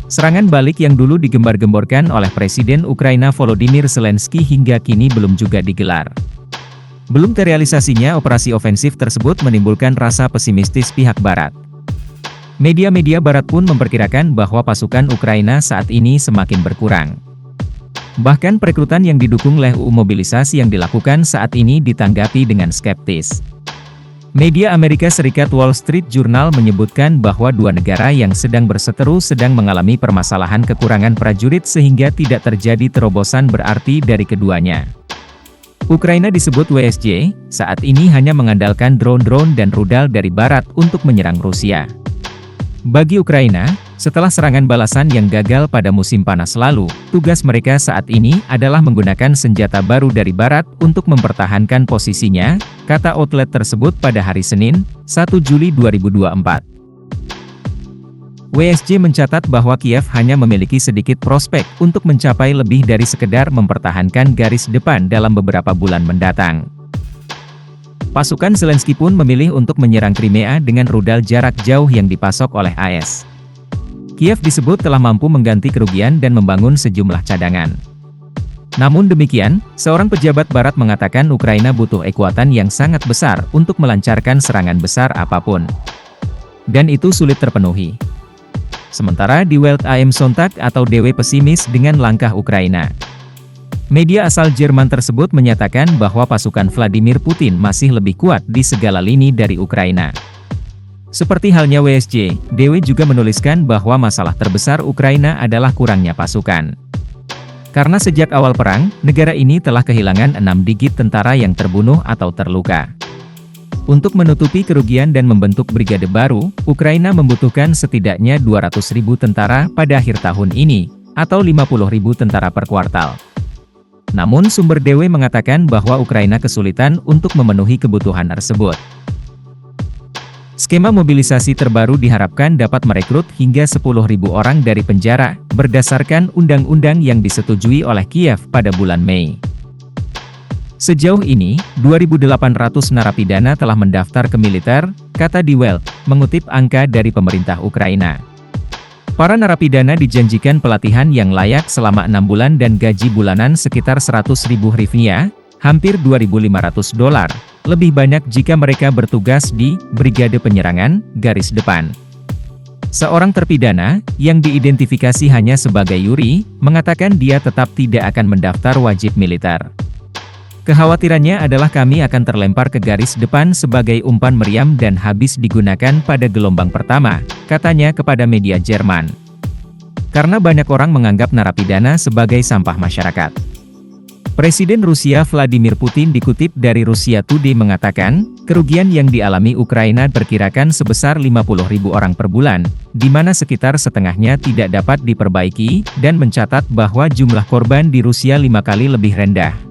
Serangan balik yang dulu digembar-gemborkan oleh Presiden Ukraina Volodymyr Zelensky hingga kini belum juga digelar. Belum terrealisasinya operasi ofensif tersebut menimbulkan rasa pesimistis pihak Barat. Media-media Barat pun memperkirakan bahwa pasukan Ukraina saat ini semakin berkurang. Bahkan perekrutan yang didukung oleh mobilisasi yang dilakukan saat ini ditanggapi dengan skeptis. Media Amerika Serikat Wall Street Journal menyebutkan bahwa dua negara yang sedang berseteru sedang mengalami permasalahan kekurangan prajurit sehingga tidak terjadi terobosan berarti dari keduanya. Ukraina disebut WSJ, saat ini hanya mengandalkan drone-drone dan rudal dari Barat untuk menyerang Rusia. Bagi Ukraina, setelah serangan balasan yang gagal pada musim panas lalu, tugas mereka saat ini adalah menggunakan senjata baru dari Barat untuk mempertahankan posisinya, kata outlet tersebut pada hari Senin, 1 Juli 2024. WSJ mencatat bahwa Kiev hanya memiliki sedikit prospek untuk mencapai lebih dari sekedar mempertahankan garis depan dalam beberapa bulan mendatang. Pasukan Zelensky pun memilih untuk menyerang Crimea dengan rudal jarak jauh yang dipasok oleh AS. Kiev disebut telah mampu mengganti kerugian dan membangun sejumlah cadangan. Namun demikian, seorang pejabat Barat mengatakan Ukraina butuh kekuatan yang sangat besar untuk melancarkan serangan besar apapun. Dan itu sulit terpenuhi. Sementara di Welt am Sonntag atau DW pesimis dengan langkah Ukraina. Media asal Jerman tersebut menyatakan bahwa pasukan Vladimir Putin masih lebih kuat di segala lini dari Ukraina. Seperti halnya WSJ, DW juga menuliskan bahwa masalah terbesar Ukraina adalah kurangnya pasukan. Karena sejak awal perang, negara ini telah kehilangan 6 digit tentara yang terbunuh atau terluka. Untuk menutupi kerugian dan membentuk brigade baru, Ukraina membutuhkan setidaknya 200.000 tentara pada akhir tahun ini, atau 50.000 tentara per kuartal. Namun sumber DW mengatakan bahwa Ukraina kesulitan untuk memenuhi kebutuhan tersebut. Skema mobilisasi terbaru diharapkan dapat merekrut hingga 10.000 orang dari penjara, berdasarkan undang-undang yang disetujui oleh Kiev pada bulan Mei. Sejauh ini, 2.800 narapidana telah mendaftar ke militer, kata Die Welt, mengutip angka dari pemerintah Ukraina. Para narapidana dijanjikan pelatihan yang layak selama 6 bulan dan gaji bulanan sekitar 100.000 hryvnia, hampir $2.500, lebih banyak jika mereka bertugas di Brigade Penyerangan, garis depan. Seorang terpidana, yang diidentifikasi hanya sebagai Yuri, mengatakan dia tetap tidak akan mendaftar wajib militer. Kekhawatirannya adalah kami akan terlempar ke garis depan sebagai umpan meriam dan habis digunakan pada gelombang pertama, katanya kepada media Jerman. Karena banyak orang menganggap narapidana sebagai sampah masyarakat. Presiden Rusia Vladimir Putin dikutip dari Russia Today mengatakan, kerugian yang dialami Ukraina perkirakan sebesar 50.000 orang per bulan, di mana sekitar setengahnya tidak dapat diperbaiki, dan mencatat bahwa jumlah korban di Rusia 5 kali lebih rendah.